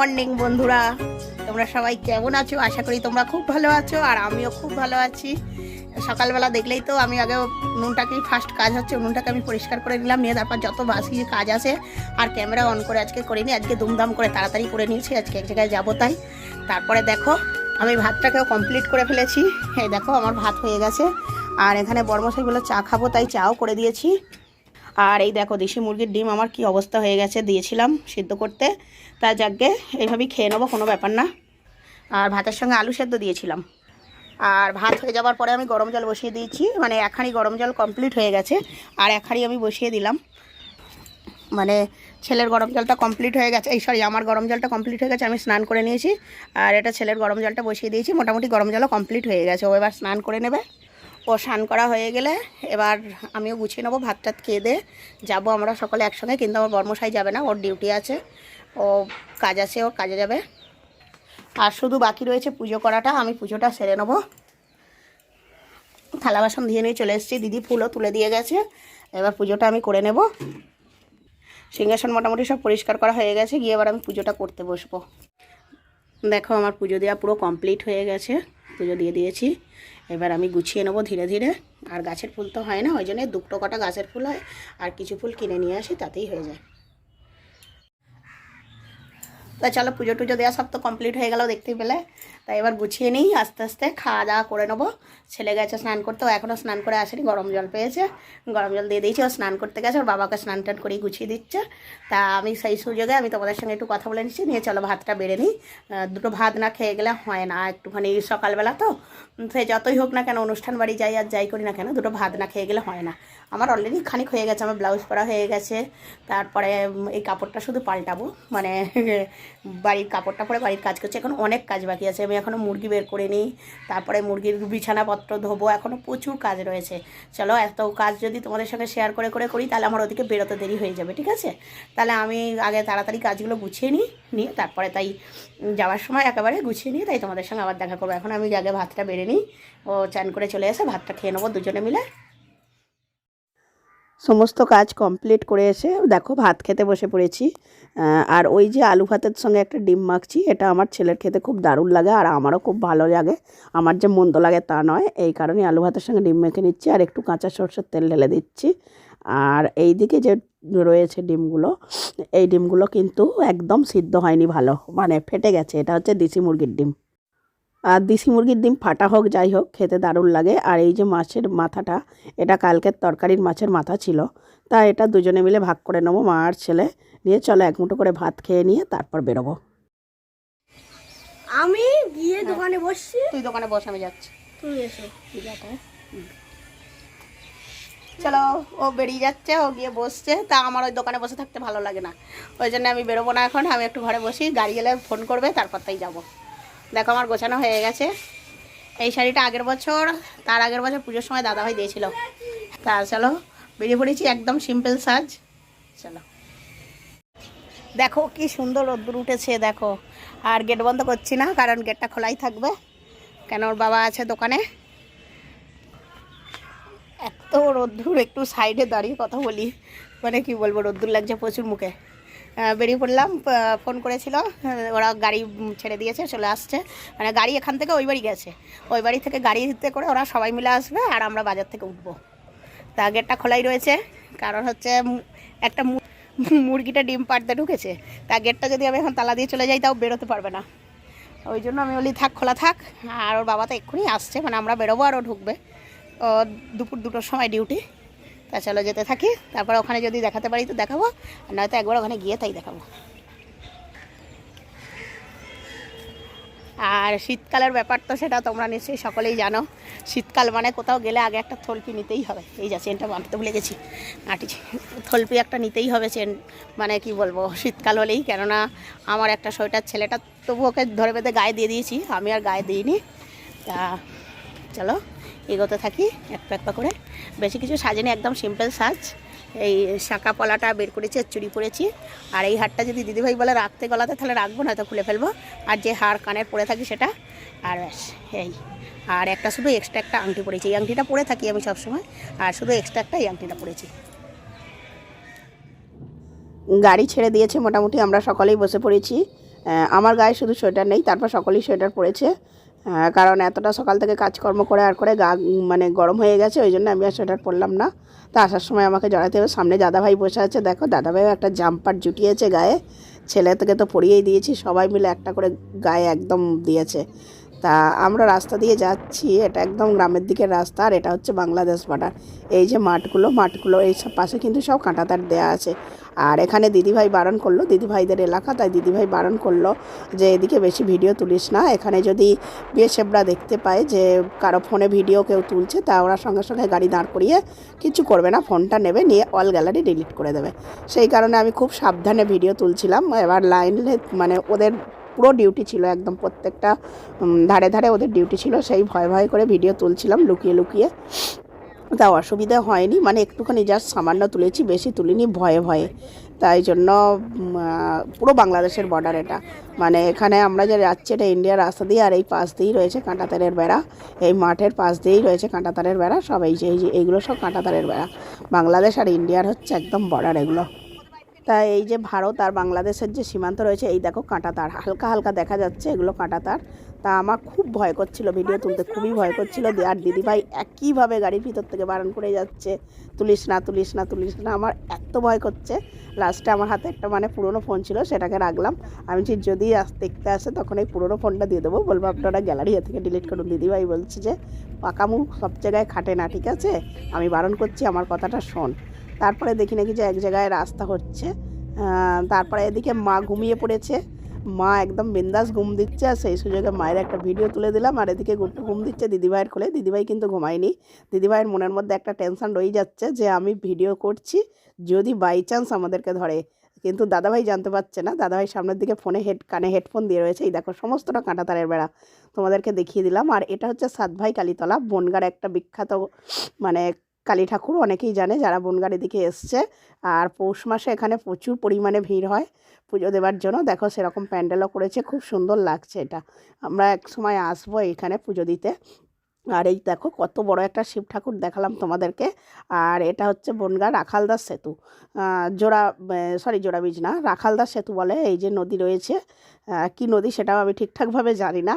Morning বন্ধুরা, তোমরা সবাই কেমন আছো? আশা করি তোমরা খুব ভালো আছো, আর আমিও খুব ভালো আছি। সকালবেলা দেখলেই তো আমি আগে উনুনটাকেই ফার্স্ট কাজ হচ্ছে, উনুনটাকে আমি পরিষ্কার করে নিলাম, নিয়ে তারপর যত বাসি কাজ আছে আর ক্যামেরা অন করে আজকে করিনি, আজকে দুমদাম করে তাড়াতাড়ি করে নিয়েছি, আজকে এক জায়গায় যাবো তাই। তারপরে দেখো আমি ভাতটাকেও কমপ্লিট করে ফেলেছি। এই দেখো আমার ভাত হয়ে গেছে, আর এখানে বড়মশাইগুলো চা খাবো তাই চাও করে দিয়েছি। আর এই দেখো দেশি মুরগির ডিম আমার কি অবস্থা হয়ে গেছে, দিয়েছিলাম সিদ্ধ করতে, তা যাকে এইভাবেই খেয়ে নেবো, কোনো ব্যাপার না। আর ভাতের সঙ্গে আলু সেদ্ধ দিয়েছিলাম। আর ভাত হয়ে যাওয়ার পরে আমি গরম জল বসিয়ে দিয়েছি, মানে এক হাঁড়ি গরম জল কমপ্লিট হয়ে গেছে, আর এক হাঁড়ি আমি বসিয়ে দিলাম। মানে ছেলের গরম জলটা কমপ্লিট হয়ে গেছে, আমার গরম জলটা কমপ্লিট হয়ে গেছে, আমি স্নান করে নিয়েছি। আর এটা ছেলের গরম জলটা বসিয়ে দিয়েছি, মোটামুটি গরম জলও কমপ্লিট হয়ে গেছে, ও এবার স্নান করে নেবে। ও স্নান করা হয়ে গেলে এবার আমিও গুছিয়ে নেবো, ভাত টাত খেয়ে দিয়ে যাবো আমরা সকলে একসঙ্গে। কিন্তু আমার বর্মশাই যাবে না, ওর ডিউটি আছে, ও কাজ আছে, ও কাজে যাবে। আর শুধু বাকি রয়েছে পুজো করাটা, আমি পুজোটা সেরে নেবো। থালা বাসন ধুয়ে নিয়ে চলে এসেছি, দিদি ফুলও তুলে দিয়ে গেছে, এবার পুজোটা আমি করে নেব। সিংহাসন মোটামুটি সব পরিষ্কার করা হয়ে গেছে, গিয়ে এবার আমি পুজোটা করতে বসবো। দেখো আমার পুজো দেওয়া পুরো কমপ্লিট হয়ে গেছে, পুজো দিয়ে দিয়েছি। এবার আমি গুছিয়ে নেবো ধীরে ধীরে। আর গাছের ফুল তো হয় না, ওই জন্য দুটো কটা গাছের ফুল হয়, আর কিছু ফুল কিনে নিয়ে আসি, তাতেই হয়ে যায়। তা চলো পুজো টুজো দেওয়া সব তো কমপ্লিট হয়ে গেল দেখতেই পেলে। তাই এবার গুছিয়ে নিই, আস্তে আস্তে খাওয়া দাওয়া করে নেবো। ছেলে গেছে স্নান করতে, ও এখনও স্নান করে আসেনি, গরম জল পেয়েছে, গরম জল দিয়ে দিয়েছি, ও স্নান করতে গেছে, ওর বাবাকে স্নান টান করেই গুছিয়ে দিচ্ছে। তা আমি সেই সুযোগে আমি তোমাদের সঙ্গে একটু কথা বলে নিচ্ছি, নিয়ে চলো ভাতটা বেড়ে নিই। দুটো ভাত না খেয়ে গেলে হয় না, একটুখানি সকালবেলা তো, সে যতই হোক না কেন, অনুষ্ঠান বাড়ি যাই আর যাই করি না কেন, দুটো ভাত না খেয়ে গেলে হয় না। আমার অলরেডি খানিক হয়ে গেছে, আমার ব্লাউজ পরা হয়ে গেছে, তারপরে এই কাপড়টা শুধু পাল্টাবো, মানে বাড়ির কাপড়টা পরে বাড়ির কাজ করছে, এখন অনেক কাজ বাকি আছে। আমি এখনও মুরগি বের করে নিই, তারপরে মুরগির বিছানাপত্র ধোবো, এখনও প্রচুর কাজ রয়েছে। চলো এত কাজ যদি তোমাদের সঙ্গে শেয়ার করে করি, তাহলে আমার ওদিকে বেরোতে দেরি হয়ে যাবে, ঠিক আছে? তাহলে আমি আগে তাড়াতাড়ি কাজগুলো গুছিয়ে নিয়ে তারপরে তাই যাওয়ার সময় একেবারে গুছিয়ে নিয়ে তাই তোমাদের সঙ্গে আবার দেখা করবো। এখন আমি আগে ভাতটা বেড়ে নিই, ও চান করে চলে এসে ভাতটা খেয়ে নেবো দুজনে মিলে। সমস্ত কাজ কমপ্লিট করে এসে দেখো ভাত খেতে বসে পড়েছি। আর ওই যে আলু ভাতের সঙ্গে একটা ডিম মাখছি, এটা আমার ছেলের খেতে খুব দারুণ লাগে, আর আমারও খুব ভালো লাগে। আমার যে মন্দ লাগে তা নয়, এই কারণে আলু ভাতের সঙ্গে ডিম মেখে নিচ্ছি, আর একটু কাঁচা সরষের তেল ঢেলে দিচ্ছি। আর এই দিকে যে রয়েছে ডিমগুলো, এই ডিমগুলো কিন্তু একদম সিদ্ধ হয়নি ভালো, মানে ফেটে গেছে। এটা হচ্ছে দেশি মুরগির ডিম, আর দেশি মুরগির ডিম ফাটা হোক যাই হোক খেতে দারুণ লাগে। আর এই যে মাছের মাথাটা, এটা কালকের তরকারির মাছের মাথা ছিল, তা এটা দুজনে মিলে ভাগ করে নেবো, মা আর ছেলে। নিয়ে চলো এক মুঠো করে ভাত খেয়ে নিয়ে তারপর বেরোবো। আমি গিয়ে দোকানে বসছি, তুই দোকানে বস, আমি যাচ্ছি। তুই এসো। চলো, ও বেরিয়ে যাচ্ছে, ও গিয়ে বসছে, তা আমার ওই দোকানে বসে থাকতে ভালো লাগে না, ওই জন্য আমি বেরোবো না এখন। আমি একটু ঘরে বসি, গাড়ি এলে ফোন করবে, তারপর তাই যাবো। দেখো আমার গোছানো হয়ে গেছে। এই শাড়িটা আগের বছর, তার আগের বছর পুজোর সময় দাদাভাই দিয়েছিল। তা চলো বেরিয়ে পড়েছি, একদম সিম্পল সাজ। চলো দেখো কি সুন্দর রোদ্দুর উঠেছে, দেখো। আর গেট বন্ধ করছি না, কারণ গেটটা খোলাই থাকবে, কেন ওর বাবা আছে দোকানে। এত রোদ্দুর, একটু সাইডে দাঁড়িয়ে কথা বলি, মানে কি বলবো, রোদ্দুর লাগছে প্রচুর মুখে। বেরিয়ে পড়লাম, ফোন করেছিল, ওরা গাড়ি ছেড়ে দিয়েছে, চলে আসছে। মানে গাড়ি এখান থেকে ওই বাড়ি গেছে, ওই বাড়ি থেকে গাড়িতে করে ওরা সবাই মিলে আসবে, আর আমরা বাজার থেকে উঠবো। তা গেটটা খোলাই রয়েছে, কারণ হচ্ছে একটা মুরগিটা ডিম পাড়তে ঢুকেছে, তা গেটটা যদি আমি এখন তালা দিয়ে চলে যাই তাও বেরোতে পারবে না, ওই জন্য আমি বলি থাক খোলা থাক। আর ওর বাবা তো এক্ষুনি আসছে, মানে আমরা বেরোবো আর ও ঢুকবে, ও দুপুর 2টোর সময় ডিউটি। তা চলো যেতে থাকি, তারপরে ওখানে যদি দেখাতে পারি তো দেখাবো, আর নয়তো একবার ওখানে গিয়ে তাই দেখাবো। আর শীতকালের ব্যাপার তো সেটা তোমরা নিশ্চয়ই সকলেই জানো, শীতকাল মানে কোথাও গেলে আগে একটা থলপি নিতেই হবে। এই যা চেনটা বাঁধতে ভুলে গেছি, আটিছি, থলপি একটা নিতেই হবে চেন, মানে কি বলবো, শীতকাল হলেই। কেননা আমার একটা সোয়েটার ছেলেটা তবু ওকে ধরে বেঁধে গায়ে দিয়ে দিয়েছি, আমি আর গায়ে দিইনি। তা চলো এগোতে থাকি একটা একটা করে, বেশি কিছু সাজিনি, একদম সিম্পল সাজ। এই শাঁকা পলাটা বের করেছি, চুড়ি পরেছি। আর এই হারটা যদি দিদিভাই বলে রাখতে গলাতে, তাহলে রাখবো, নয়তো খুলে ফেলবো। আর যে হার কানের পরে থাকি সেটা, আর ব্যাস এই। আর একটা শুধু এক্সট্রা একটা আংটি পরেছি, এই আংটিটা পরে থাকি আমি সবসময়, আর শুধু এক্সট্রা একটা এই আংটিটা পরেছি। গাড়ি ছেড়ে দিয়েছে মোটামুটি, আমরা সকলেই বসে পড়েছি। আমার গায়ে শুধু সোয়েটার নেই, তারপর সকলেই সোয়েটার পরেছে, কারণ এতটা সকাল থেকে কাজকর্ম করে আর করে গা মানে গরম হয়ে গেছে, ওই জন্য আমি আর সোয়েটার পরলাম না। তা আসার সময় আমাকে জড়াতে হবে। সামনে দাদাভাই বসে আছে, দেখো দাদাভাইও একটা জাম্পার জুটিয়েছে গায়ে, ছেলে থেকে তো পরিয়েই দিয়েছি, সবাই মিলে একটা করে গায়ে একদম দিয়েছে। তা আমরা রাস্তা দিয়ে যাচ্ছি, এটা একদম গ্রামের দিকের রাস্তা, আর এটা হচ্ছে বাংলাদেশ বর্ডার। এই যে মাঠগুলো এই সব পাশে কিন্তু সব কাঁটাতার দেওয়া আছে। আর এখানে দিদিভাই বারণ করলো, দিদিভাইদের এলাকা, তাই দিদিভাই বারণ করলো যে এদিকে বেশি ভিডিও তুলিস না, এখানে যদি বিএসএফরা দেখতে পায় যে কারো ফোনে ভিডিও কেউ তুলছে, তা ওরা সঙ্গে সঙ্গে গাড়ি দাঁড় করিয়ে কিছু করবে না, ফোনটা নেবে, নিয়ে অল গ্যালারি ডিলিট করে দেবে। সেই কারণে আমি খুব সাবধানে ভিডিও তুলছিলাম। এবার লাইনে মানে ওদের পুরো ডিউটি ছিল, একদম প্রত্যেকটা ধারে ধারে ওদের ডিউটি ছিল, সেই ভয় ভয় করে ভিডিও তুলছিলাম লুকিয়ে লুকিয়ে। তা অসুবিধা হয়নি, মানে একটুখানি জাস্ট সামান্য তুলেছি, বেশি তুলিনি ভয়ে ভয়ে। তাই জন্য পুরো বাংলাদেশের বর্ডার এটা, মানে এখানে আমরা যে যাচ্ছি এটা ইন্ডিয়ার রাস্তা দিয়ে, আর এই পাশ দিয়েই রয়েছে কাঁটাতারের বেড়া, এই মাঠের পাশ দিয়েই রয়েছে কাঁটাতারের বেড়া, সব এই যে এইগুলো সব কাঁটাতারের বেড়া। বাংলাদেশ আর ইন্ডিয়ার হচ্ছে একদম বর্ডার এগুলো। তা এই যে ভারত আর বাংলাদেশের যে সীমান্ত রয়েছে, এই দেখো কাঁটাতার হালকা হালকা দেখা যাচ্ছে, এগুলো কাঁটাতার। তা আমার খুব ভয় করছিল ভিডিও তুলতে, খুবই ভয় করছিল। আর দিদিভাই একইভাবে গাড়ির ভিতর থেকে বারণ করে যাচ্ছে, তুলিস না তুলিস না তুলিস না। আমার এত ভয় করছে, লাস্টে আমার হাতে একটা মানে পুরনো ফোন ছিল, সেটাকে রাখলাম। আমি যদি দেখতে আসে তখন এই পুরনো ফোনটা দিয়ে দেবো, বলবো আপনারা গ্যালারি থেকে ডিলিট করুন। দিদিভাই বলছে যে পাকামু সব জায়গায় খাটে না, ঠিক আছে, আমি বারণ করছি, আমার কথাটা শোন। তারপরে দেখি নাকি যে এক জায়গায় রাস্তা হচ্ছে, তারপরে এদিকে মা ঘুমিয়ে পড়েছে, মা একদম বিন্দাস ঘুম দিচ্ছে, আর সেই সুযোগে মায়ের একটা ভিডিও তুলে দিলাম। আর এদিকে গুট্টু ঘুম দিচ্ছে দিদিভাইয়ের কোলে। দিদিভাই কিন্তু ঘুমায়নি, দিদিভাইয়ের মনের মধ্যে একটা টেনশন রয়ে যাচ্ছে যে আমি ভিডিও করছি, যদি বাই চান্স আমাদেরকে ধরে। কিন্তু দাদাভাই জানতে পারছে না, দাদাভাই সামনের দিকে কানে হেডফোন দিয়ে রয়েছে। এই দেখো সমস্তটা কাঁটাতারের বেড়া, তোমাদেরকে দেখিয়ে দিলাম। আর এটা হচ্ছে সাতভাই কালীতলা, বনগাঁর একটা বিখ্যাত মানে কালী ঠাকুর, অনেকেই জানে যারা বনগাঁর এদিকে এসছে। আর পৌষ মাসে এখানে প্রচুর পরিমাণে ভিড় হয় পুজো দেওয়ার জন্য। দেখো সেরকম প্যান্ডেলও করেছে, খুব সুন্দর লাগছে এটা। আমরা এক সময় আসবো এখানে পুজো দিতে। আর এই দেখো কত বড় একটা শিব ঠাকুর দেখালাম তোমাদেরকে। আর এটা হচ্ছে বনগাঁ রাখালদাস সেতু, জোড়া ব্রিজ না, রাখালদাস সেতু বলে। এই যে নদী রয়েছে, কি নদী সেটাও আমি ঠিকঠাকভাবে জানি না,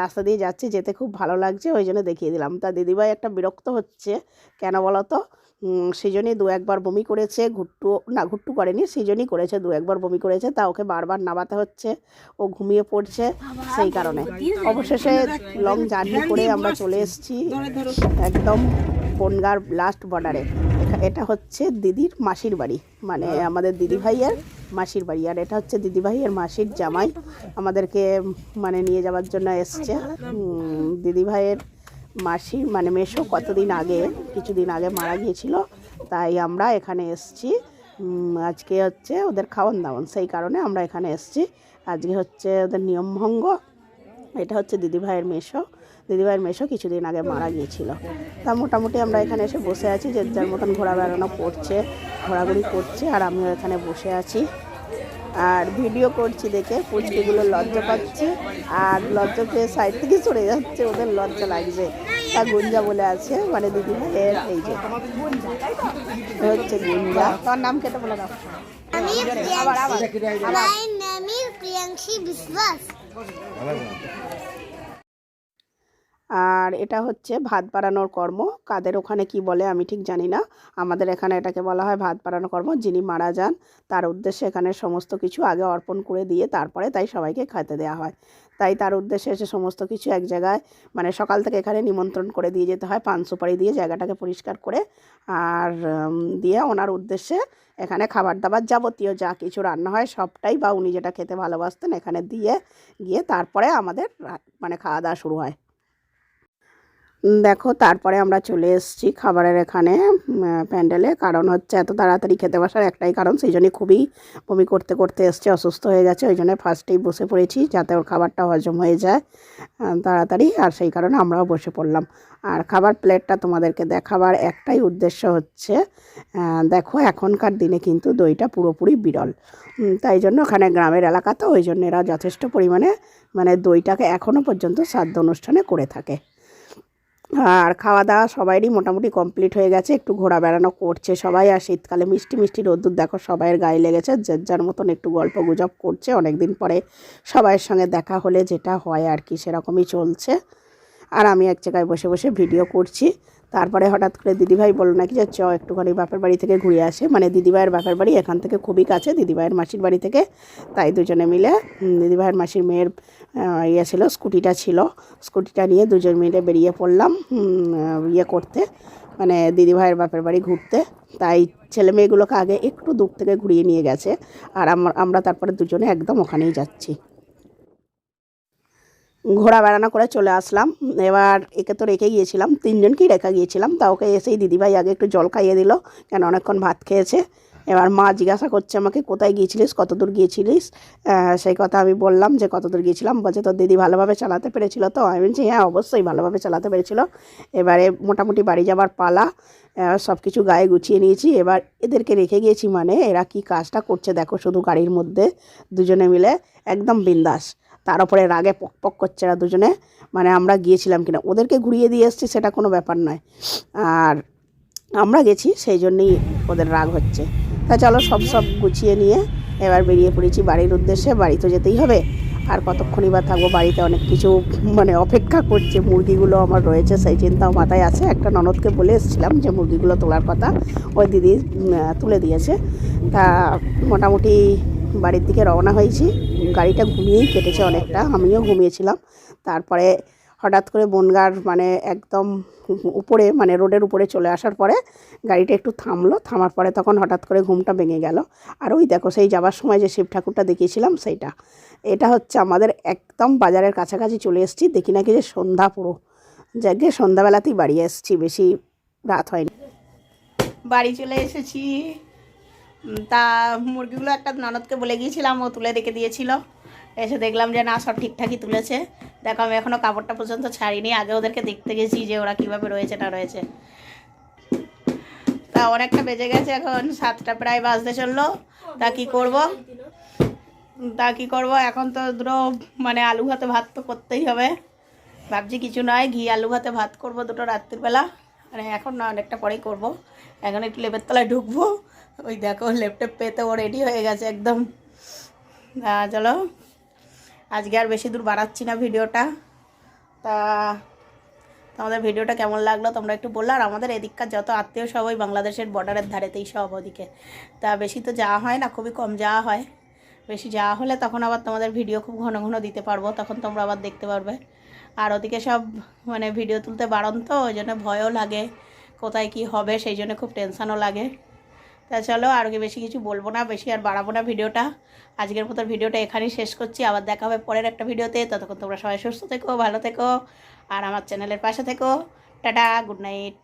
রাস্তা দিয়ে যাচ্ছি, যেতে খুব ভালো লাগছে, ওই জন্য দেখিয়ে দিলাম। তা দিদিভাই একটা বিরক্ত হচ্ছে, কেন বলো তো, সৃজনী দু একবার বমি করেছে, ঘুট্টু করেনি, সৃজনী করেছে, দু একবার বমি করেছে, তা ওকে বারবার নামাতে হচ্ছে, ও ঘুমিয়ে পড়ছে, সেই কারণে। অবশেষে লং জার্নি করে আমরা চলে এসেছি একদম বনগাঁর লাস্ট বর্ডারে। এটা হচ্ছে দিদির মাসির বাড়ি, মানে আমাদের দিদিভাইয়ের মাসির বাড়ি। আর এটা হচ্ছে দিদিভাইয়ের মাসির জামাই, আমাদেরকে মানে নিয়ে যাওয়ার জন্য এসছে। দিদিভাইয়ের মাসি মানে মেসো কিছুদিন আগে মারা গিয়েছিল, তাই আমরা এখানে এসছি। আজকে হচ্ছে ওদের খাওয়ান দাওয়ান, সেই কারণে আমরা এখানে এসছি। আজকে হচ্ছে ওদের নিয়মভঙ্গ। এটা হচ্ছে দিদিভাইয়ের মেসো কিছুদিন আগে মারা গিয়েছিল। তা মোটামুটি আমরা এখানে এসে বসে আছি, যে যার মতন ঘোরাঘুরি করছে, আর আমিও এখানে বসে আছি আর ভিডিও করছি দেখে পুচকিগুলো লজ্জা পাচ্ছে, আর লজ্জা পেয়ে সাইড থেকে সরে যাচ্ছে, ওদের লজ্জা লাগছে। তা গুঞ্জা বলে আছে, মানে দিদিভাইয়ের এই যে হচ্ছে গুঞ্জা। তোর নাম কেটে বলে দাও। প্রিয়াংশী বিশ্বাস। আর এটা হচ্ছে ভাত বাড়ানোর কর্ম, কাদের ওখানে কি বলে আমি ঠিক জানি না, আমাদের এখানে এটাকে বলা হয় ভাত বাড়ানোর কর্ম। যিনি মারা যান তার উদ্দেশ্যে এখানে সমস্ত কিছু আগে অর্পণ করে দিয়ে তারপরে তাই সবাইকে খেতে দেওয়া হয়। তাই তার উদ্দেশ্যে এসে সমস্ত কিছু এক জায়গায় মানে সকাল থেকে এখানে নিমন্ত্রণ করে দিয়ে যেতে হয়, পান সুপারি দিয়ে জায়গাটাকে পরিষ্কার করে, আর দিয়ে ওনার উদ্দেশ্যে এখানে খাবার দাবার যাবতীয় যা কিছু রান্না হয় সবটাই, বা উনি যেটা খেতে ভালোবাসতেন এখানে দিয়ে গিয়ে তারপরে আমাদের মানে খাওয়া দাওয়া শুরু হয়। দেখো তারপরে আমরা চলে এসেছি খাবারের এখানে প্যান্ডেলে, কারণ হচ্ছে এত তাড়াতাড়ি খেতে বসার একটাই কারণ, সেই জন্যই খুবই বমি করতে করতে এসছে, অসুস্থ হয়ে গেছে, ওই জন্য ফার্স্টেই বসে পড়েছি যাতে ওর খাবারটা হজম হয়ে যায় তাড়াতাড়ি, আর সেই কারণে আমরাও বসে পড়লাম। আর খাবার প্লেটটা তোমাদেরকে দেখাবার একটাই উদ্দেশ্য হচ্ছে, দেখো এখনকার দিনে কিন্তু দইটা পুরোপুরি বিরল, তাই জন্য ওখানে গ্রামের এলাকা তো, ওই জন্য এরা যথেষ্ট পরিমাণে মানে দইটাকে এখনও পর্যন্ত শ্রাদ্ধ অনুষ্ঠানে করে থাকে। আর খাওয়া দাওয়া সবাইরই মোটামুটি কমপ্লিট হয়ে গেছে, একটু ঘোরা বেড়ানো করছে সবাই। আর শীতকালে মিষ্টি মিষ্টি রোদ্দুর দেখো সবাইয়ের গায়ে লেগেছে, যার যার মতন একটু গল্প গুজব করছে। অনেক দিন পরে সবাইয়ের সঙ্গে দেখা হলে যেটা হয় আর কি, সেরকমই চলছে। আর আমি এক জায়গায় বসে বসে ভিডিও করছি। তারপরে হঠাৎ করে দিদিভাই বলল নাকি যে একটুখানি বাপের বাড়ি থেকে ঘুরে আসে, মানে দিদিভাইয়ের বাপের বাড়ি এখান থেকে খুবই কাছে দিদিভাইয়ের মাসির বাড়ি থেকে। তাই দুজনে মিলে দিদিভাইয়ের মাসির মেয়ের ইয়ে ছিল, স্কুটিটা ছিল, স্কুটিটা নিয়ে দুজন মিলে বেরিয়ে পড়লাম ইয়ে করতে, মানে দিদিভাইয়ের বাপের বাড়ি ঘুরতে। তাই ছেলে মেয়েগুলোকে আগে একটু দূর থেকে ঘুরিয়ে নিয়ে গেছে, আর আমরা তারপরে দুজনে একদম ওখানেই যাচ্ছি। ঘোরা বেড়ানো করে চলে আসলাম। এবার একে তো রেখে গিয়েছিলাম, তিনজনকেই রেখে গিয়েছিলাম, তা ওকে এসেই দিদিভাই আগে একটু জল খাইয়ে দিল, কেন অনেকক্ষণ ভাত খেয়েছে। এবার মা জিজ্ঞাসা করছে আমাকে, কোথায় গিয়েছিলিস, কত দূর গিয়েছিলিস? সেই কথা আমি বললাম যে কত দূর গিয়েছিলাম। বলছে তোর দিদি ভালোভাবে চালাতে পেরেছিল তো? আমি বলছি হ্যাঁ অবশ্যই ভালোভাবে চালাতে পেরেছিল। এবারে মোটামুটি বাড়ি যাবার পালা, সব কিছু গায়ে গুছিয়ে নিয়েছি। এবার এদেরকে রেখে গিয়েছি, মানে এরা কি কাজটা করছে দেখো, শুধু গাড়ির মধ্যে দুজনে মিলে একদম বিন্দাস। তার উপরে রাগে পক পক করছে এরা দুজনে, মানে আমরা গিয়েছিলাম কিনা। ওদেরকে ঘুরিয়ে দিয়ে এসছি সেটা কোনো ব্যাপার নয়, আর আমরা গেছি সেই জন্যই ওদের রাগ হচ্ছে। তা চলো সব গুছিয়ে নিয়ে এবার বেরিয়ে পড়েছি বাড়ির উদ্দেশ্যে। বাড়ি তো যেতেই হবে, আর কতক্ষণই বা থাকবো বাড়িতে, অনেক কিছু মানে অপেক্ষা করছে। মুরগিগুলো আমার রয়েছে সেই চিন্তাও মাথায় আছে। একটা ননদকে বলে এসেছিলাম যে মুরগিগুলো তোলার কথা, ওই দিদি তুলে দিয়েছে। তা মোটামুটি বাড়ির দিকে রওনা হয়েছি। গাড়িটা ঘুমিয়েই কেটেছে অনেকটা, আমিও ঘুমিয়েছিলাম। তারপরে হঠাৎ করে বনগাঁর মানে একদম উপরে, মানে রোডের উপরে চলে আসার পরে গাড়িটা একটু থামলো, থামার পরে তখন হঠাৎ করে ঘুমটা ভেঙে গেল। আর ওই দেখো সেই যাবার সময় যে শিব ঠাকুরটা দেখিয়েছিলাম সেইটা, এটা হচ্ছে আমাদের একদম বাজারের কাছাকাছি চলে এসেছি। দেখি নাকি যে সন্ধ্যা পুরো, যাকে সন্ধ্যাবেলাতেই বাড়ি এসেছি, বেশি রাত হয়নি। বাড়ি চলে এসেছি। তা মুরগিগুলো একটা ননদকে বলে গিয়েছিলাম, ও তুলে রেখে দিয়েছিল। এসে দেখলাম যে না সব ঠিকঠাকই তুলেছে। দেখো আমি এখনও কাপড়টা পর্যন্ত ছাড়িনি, আগে ওদেরকে দেখতে গেছি যে ওরা কীভাবে রয়েছে না রয়েছে। তা অনেকটা বেজে গেছে, এখন 7টা প্রায় বাজতে চললো। তা কী করবো এখন তো দুটো মানে আলু ভাতে ভাত তো করতেই হবে। ভাবছি কিছু নয়, ঘি আলু ভাতে ভাত করব দুটো রাত্রিবেলা, মানে এখন না অনেকটা পরেই করব। এখন একটু লেপের তলায় ঢুকবো। ওই দেখো ল্যাপটপ পেতে ও রেডি হয়ে গেছে একদম। চলো আজকে আর বেশি দূর বাড়াচ্ছি না ভিডিওটা। তা তোমাদের ভিডিওটা কেমন লাগলো তোমরা একটু বললো। আর আমাদের এদিককার যত আত্মীয় সবাই বাংলাদেশের বর্ডারের ধারেতেই সব ওদিকে। তা বেশি তো যাওয়া হয় না, খুবই কম যাওয়া হয়। বেশি যাওয়া হলে তখন আবার তোমাদের ভিডিও খুব ঘন ঘন দিতে পারবো, তখন তোমরা আবার দেখতে পারবে। আর ওদিকে সব মানে ভিডিও তুলতে বারণ তো, ওই জন্য ভয়ও লাগে কোথায় কি হবে, সেই জন্য খুব টেনশানও লাগে। তা চলো আর বেশি কিছু বলবো না, বেশি আর বাড়াবো না ভিডিওটা। আজকের মতো ভিডিওটা এখানেই শেষ করছি, আবার দেখা হবে পরের একটা ভিডিওতে। ততক্ষণ তোমরা সবাই সুস্থ থেকো, ভালো থেকো, আর আমার চ্যানেলের পাশে থেকো। Tata, good night.